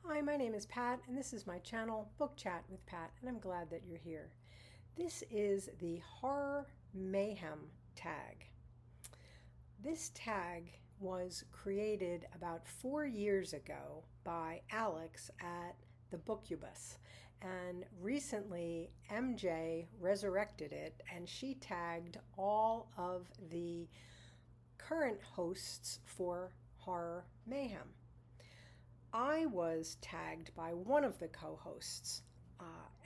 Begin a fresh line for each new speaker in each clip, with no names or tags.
Hi, my name is Pat, and this is my channel, Book Chat with Pat, and I'm glad that you're here. This is the Horror Mayhem Tag. This tag was created about 4 years ago by Alex at the Bookubus, and recently MJ resurrected it, and she tagged all of the current hosts for Horror Mayhem. I was tagged by one of the co-hosts,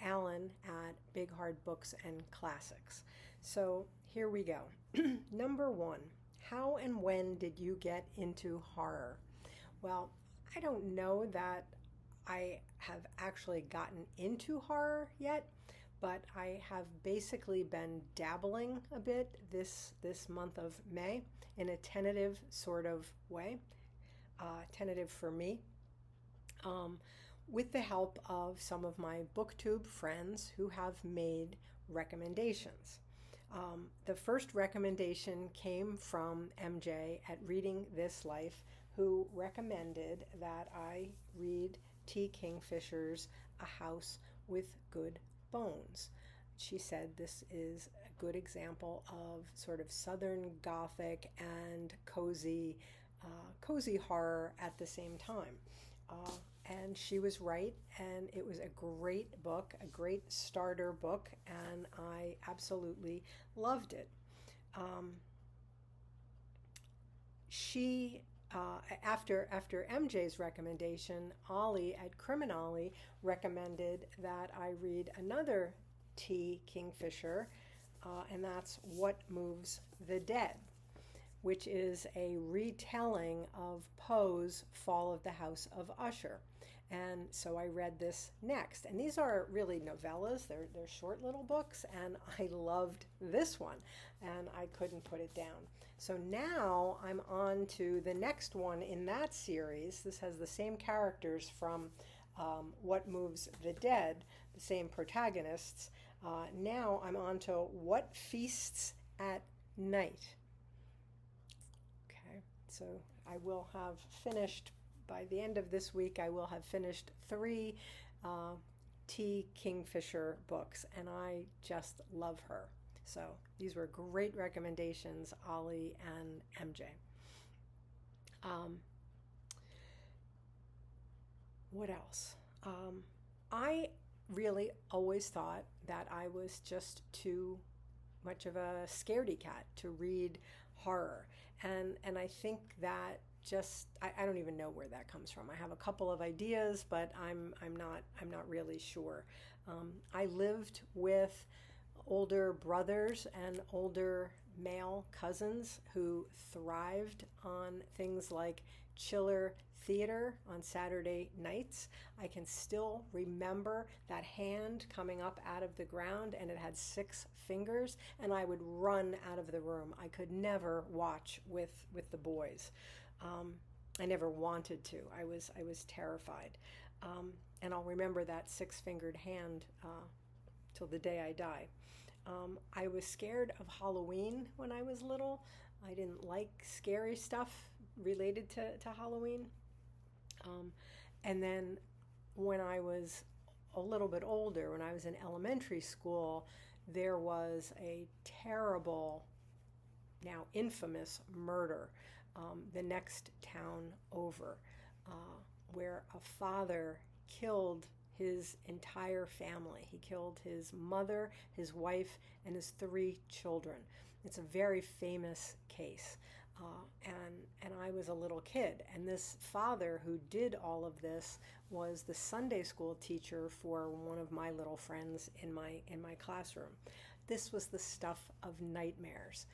Alan at Big Hard Books and Classics. So here we go. Number 1, how and when did you get into horror? Well, I don't know that I have actually gotten into horror yet, but I have basically been dabbling a bit this month of May in a tentative sort of way, tentative for me. With the help of some of my BookTube friends who have made recommendations. The first recommendation came from MJ at Reading This Life, who recommended that I read T. Kingfisher's A House with Good Bones. She said this is a good example of sort of Southern Gothic and cozy horror at the same time. And she was right, and it was a great book, a great starter book, and I absolutely loved it. After MJ's recommendation, Ollie at Criminale recommended that I read another T. Kingfisher, and that's What Moves the Dead, which is a retelling of Poe's Fall of the House of Usher. And so I read this next. And these are really novellas. They're short little books, and I loved this one, and I couldn't put it down. So now I'm on to the next one in that series. This has the same characters from What Moves the Dead, the same protagonists. Now I'm on to What Feasts at Night. So I will have finished, by the end of this week, I will have finished 3 T. Kingfisher books, and I just love her. So these were great recommendations, Ollie and MJ. What else? I really always thought that I was just too much of a scaredy cat to read horror. And I think that I don't even know where that comes from. I have a couple of ideas, but I'm not really sure. I lived with older brothers and older male cousins who thrived on things like chiller theater on Saturday nights. I can still remember that hand coming up out of the ground, and it had 6 fingers, and I would run out of the room. I could never watch with the boys. I never wanted to. I was terrified. And I'll remember that 6-fingered hand till the day I die. I was scared of Halloween when I was little. I didn't like scary stuff related to Halloween. And then when I was a little bit older, when I was in elementary school, there was a terrible, now infamous murder the next town over, where a father killed his entire family. He killed his mother, his wife, and his 3 children. It's a very famous case. And I was a little kid, and this father who did all of this was the Sunday school teacher for one of my little friends in my classroom. This was the stuff of nightmares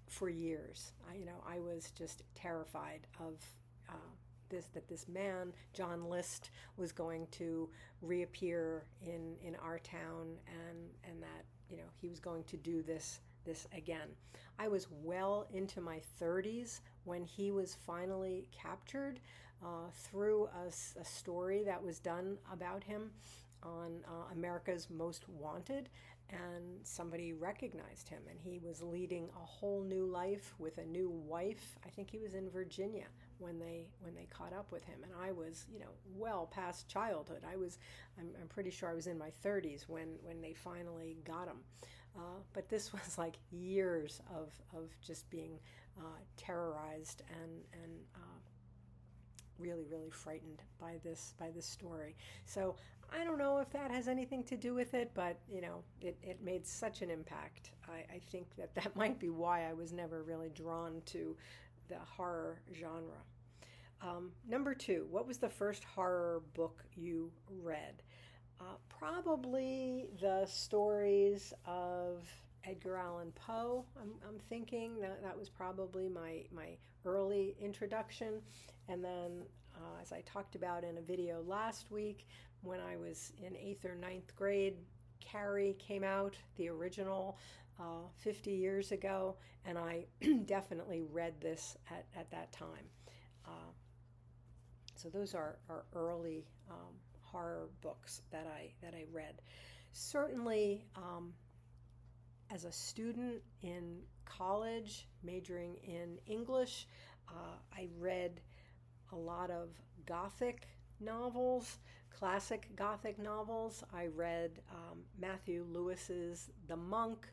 for years. I was just terrified of that this man, John List, was going to reappear in our town, and that he was going to do this again. I was well into my 30s when he was finally captured through a story that was done about him on America's Most Wanted, and somebody recognized him, and he was leading a whole new life with a new wife. I think he was in Virginia when they caught up with him, and I was, well past childhood. I'm pretty sure I was in my 30s when they finally got him. But this was like years of just being terrorized and really, really frightened by this story. So I don't know if that has anything to do with it, but it made such an impact. I think that might be why I was never really drawn to the horror genre. Number 2, what was the first horror book you read? Probably the stories of Edgar Allan Poe. I'm thinking that was probably my early introduction. And then, as I talked about in a video last week, when I was in 8th or 9th grade, Carrie came out, the original, 50 years ago, and I definitely read this at that time. So those are early horror books that I read. Certainly, as a student in college, majoring in English, I read a lot of Gothic novels, classic Gothic novels. I read Matthew Lewis's The Monk,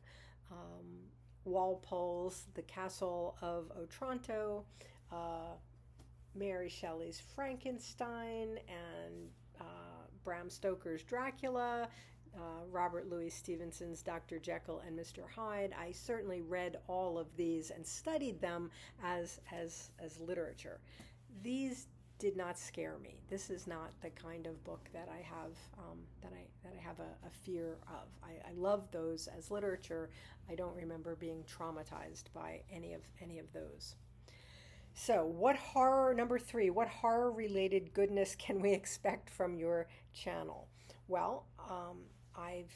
Walpole's The Castle of Otranto, Mary Shelley's Frankenstein, and Bram Stoker's Dracula, Robert Louis Stevenson's Dr. Jekyll and Mr. Hyde. I certainly read all of these and studied them as literature. These did not scare me. This is not the kind of book that I have that I have a fear of. I love those as literature. I don't remember being traumatized by any of those. So, number 3, what horror related goodness can we expect from your channel? Well, I've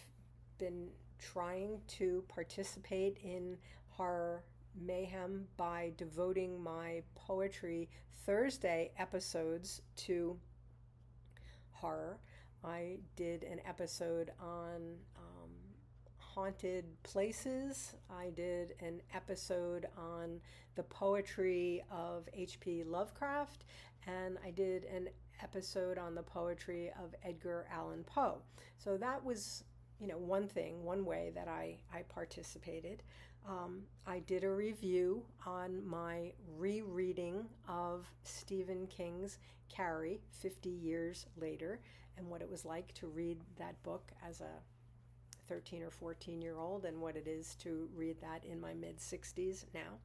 been trying to participate in Horror Mayhem by devoting my Poetry Thursday episodes to horror. I did an episode on haunted places. I did an episode on the poetry of H.P. Lovecraft, and I did an episode on the poetry of Edgar Allan Poe. So that was, one way that I participated. I did a review on my rereading of Stephen King's Carrie 50 years later, and what it was like to read that book as a 13 or 14-year-old and what it is to read that in my mid-60s now.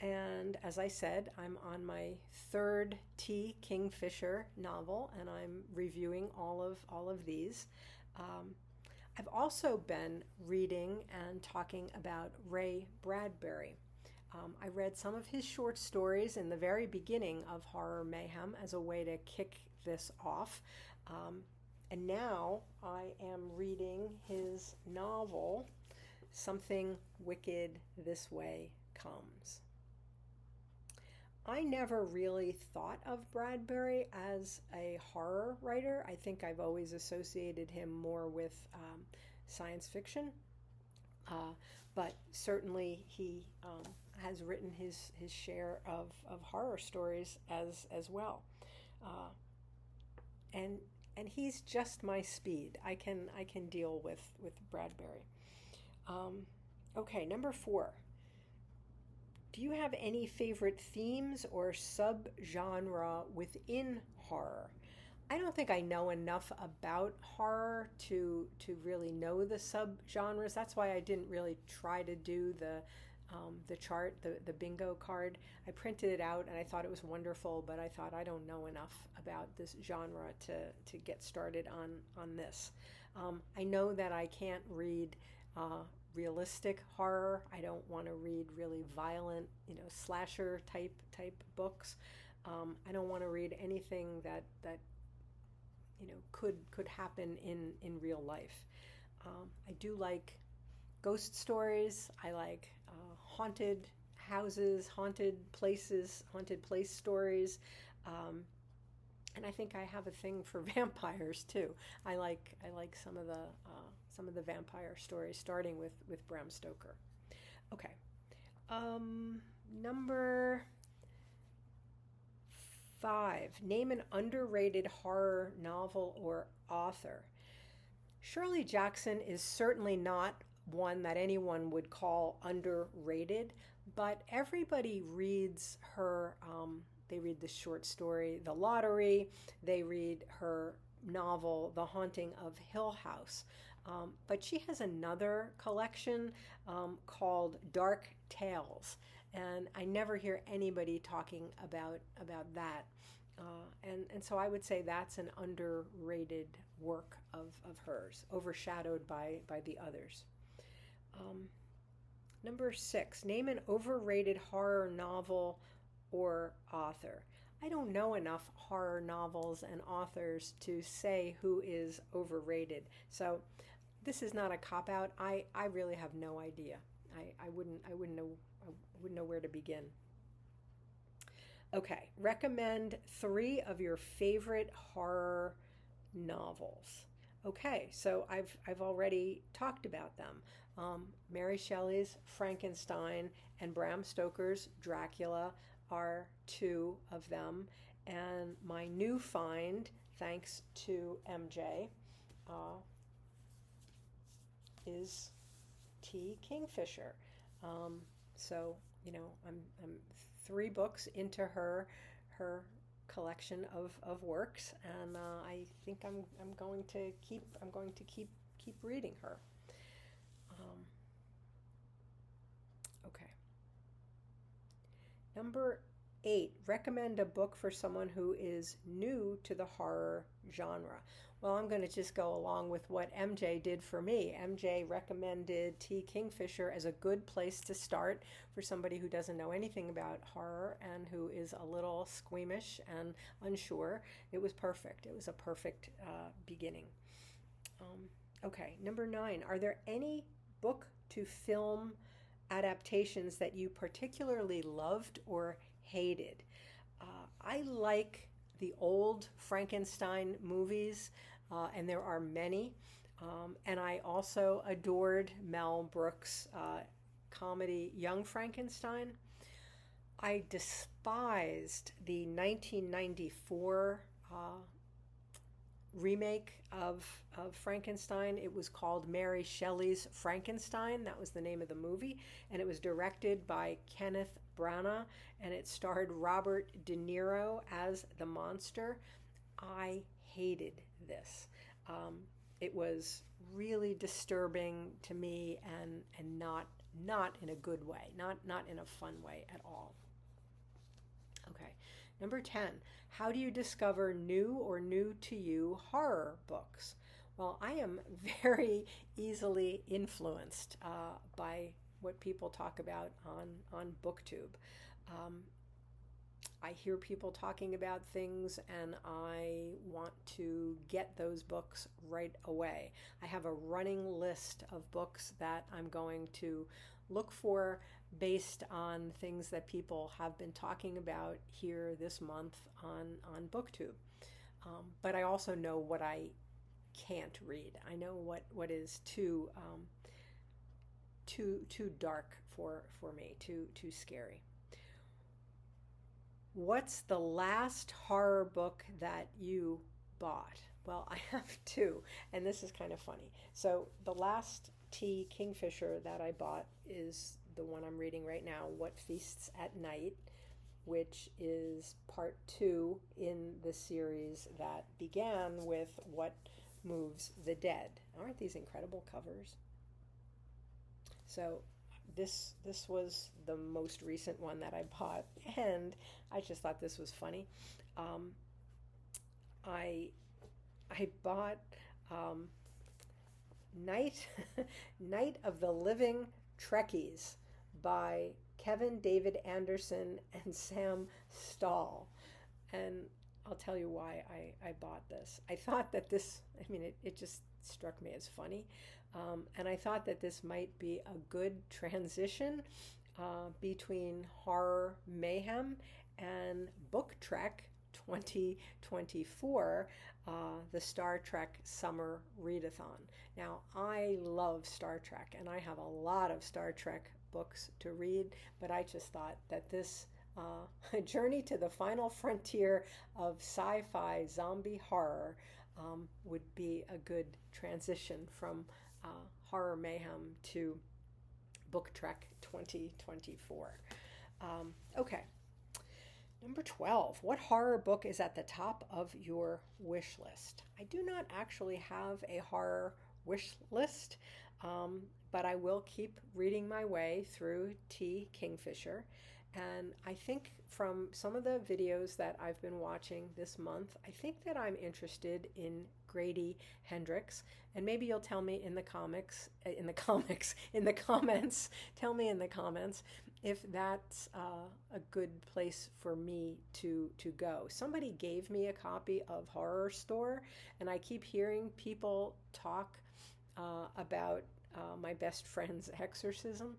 And as I said, I'm on my 3rd T. Kingfisher novel, and I'm reviewing all of these. I've also been reading and talking about Ray Bradbury. I read some of his short stories in the very beginning of Horror Mayhem as a way to kick this off. And now I am reading his novel, Something Wicked This Way Comes. I never really thought of Bradbury as a horror writer. I think I've always associated him more with science fiction. But certainly he has written his share of horror stories as well. And he's just my speed. I can deal with Bradbury. Okay, number 4. Do you have any favorite themes or subgenre within horror? I don't think I know enough about horror to really know the subgenres. That's why I didn't really try to do the chart, the bingo card. I printed it out and I thought it was wonderful, but I thought I don't know enough about this genre to get started on this. I know that I can't read realistic horror. I don't want to read really violent, slasher type books. I don't want to read anything that could happen in real life. I do like ghost stories. I like haunted houses, haunted places, haunted place stories. And I think I have a thing for vampires too. I like some of the vampire stories, starting with Bram Stoker. Okay. Number 5, name an underrated horror novel or author. Shirley Jackson is certainly not one that anyone would call underrated, but everybody reads her. They read the short story, The Lottery. They read her novel, The Haunting of Hill House. But she has another collection called Dark Tales, and I never hear anybody talking about that. And so I would say that's an underrated work of hers, overshadowed by the others. Number 6, name an overrated horror novel or author. I don't know enough horror novels and authors to say who is overrated. So this is not a cop-out. I really have no idea. I wouldn't know where to begin. Okay, recommend 3 of your favorite horror novels. Okay, so I've already talked about them. Mary Shelley's Frankenstein and Bram Stoker's Dracula are 2 of them, and my new find, thanks to MJ, is T. Kingfisher. So I'm 3 books into her collection of works, and I think I'm going to keep reading her. Okay. Number 8, recommend a book for someone who is new to the horror genre. Well, I'm going to just go along with what MJ did for me. MJ recommended T. Kingfisher as a good place to start for somebody who doesn't know anything about horror and who is a little squeamish and unsure. It was perfect. It was a perfect beginning. Okay, number 9, are there any book to film adaptations that you particularly loved or hated? I like the old Frankenstein movies, and there are many. And I also adored Mel Brooks' comedy Young Frankenstein. I despised the 1994 remake of Frankenstein. It was called Mary Shelley's Frankenstein. That was the name of the movie. And it was directed by Kenneth Branagh, and it starred Robert De Niro as the monster. I hated this. It was really disturbing to me, and not in a good way, not in a fun way at all. Okay, number 10, how do you discover new or new to you horror books? Well, I am very easily influenced by what people talk about on BookTube. I hear people talking about things, and I want to get those books right away. I have a running list of books that I'm going to look for based on things that people have been talking about here this month on BookTube. But I also know what I can't read. I know what is too dark for me, too scary. What's the last horror book that you bought? Well, I have 2, and this is kind of funny. So the last T. Kingfisher that I bought is the one I'm reading right now, What Feasts at Night, which is part 2 in the series that began with What Moves the Dead. Aren't these incredible covers? So this was the most recent one that I bought, and I just thought this was funny. I bought Night of the Living Trekkies by Kevin David Anderson and Sam Stahl, and I'll tell you why I bought this. I thought that this, it just struck me as funny. And I thought that this might be a good transition between Horror Mayhem and Book Trek 2024, the Star Trek Summer Readathon. Now, I love Star Trek, and I have a lot of Star Trek books to read, but I just thought that this journey to the final frontier of sci-fi zombie horror would be a good transition from Horror Mayhem to Book Trek 2024. Okay. Number 12, what horror book is at the top of your wish list? I do not actually have a horror wish list, but I will keep reading my way through T. Kingfisher. And I think from some of the videos that I've been watching this month, I think that I'm interested in Grady Hendrix. And maybe you'll tell me in the comments, tell me in the comments if that's a good place for me to go. Somebody gave me a copy of Horror Store, and I keep hearing people talk about my best friend's exorcism.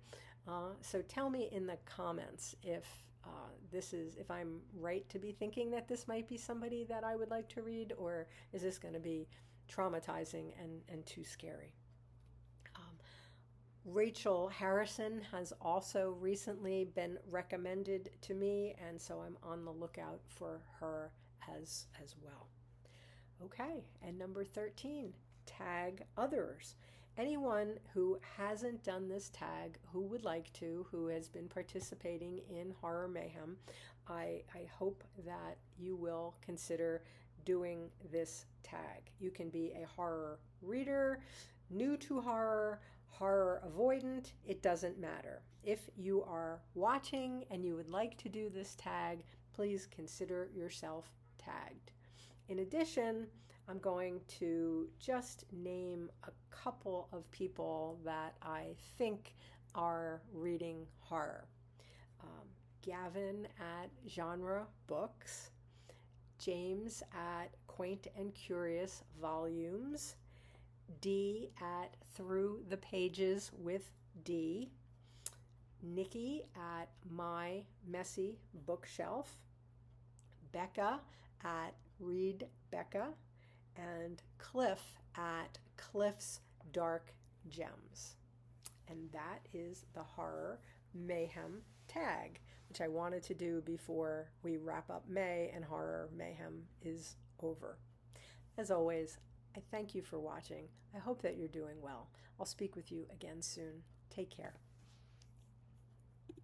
So tell me in the comments if if I'm right to be thinking that this might be somebody that I would like to read, or is this going to be traumatizing and too scary? Rachel Harrison has also recently been recommended to me, and so I'm on the lookout for her as well. Okay, and number 13, tag others. Anyone who hasn't done this tag, who would like to, who has been participating in Horror Mayhem, I hope that you will consider doing this tag. You can be a horror reader, new to horror, horror avoidant, it doesn't matter. If you are watching and you would like to do this tag, please consider yourself tagged. In addition, I'm going to just name a couple of people that I think are reading horror. Gavin at Genre Books, James at Quaint and Curious Volumes, Dee at Through the Pages with Dee, Nikki at My Messy Bookshelf, Becca at Read Becca, and Cliff at Cliff's Dark Gems. And that is the Horror Mayhem tag, which I wanted to do before we wrap up May and Horror Mayhem is over. As always, I thank you for watching. I hope that you're doing well. I'll speak with you again soon. Take care.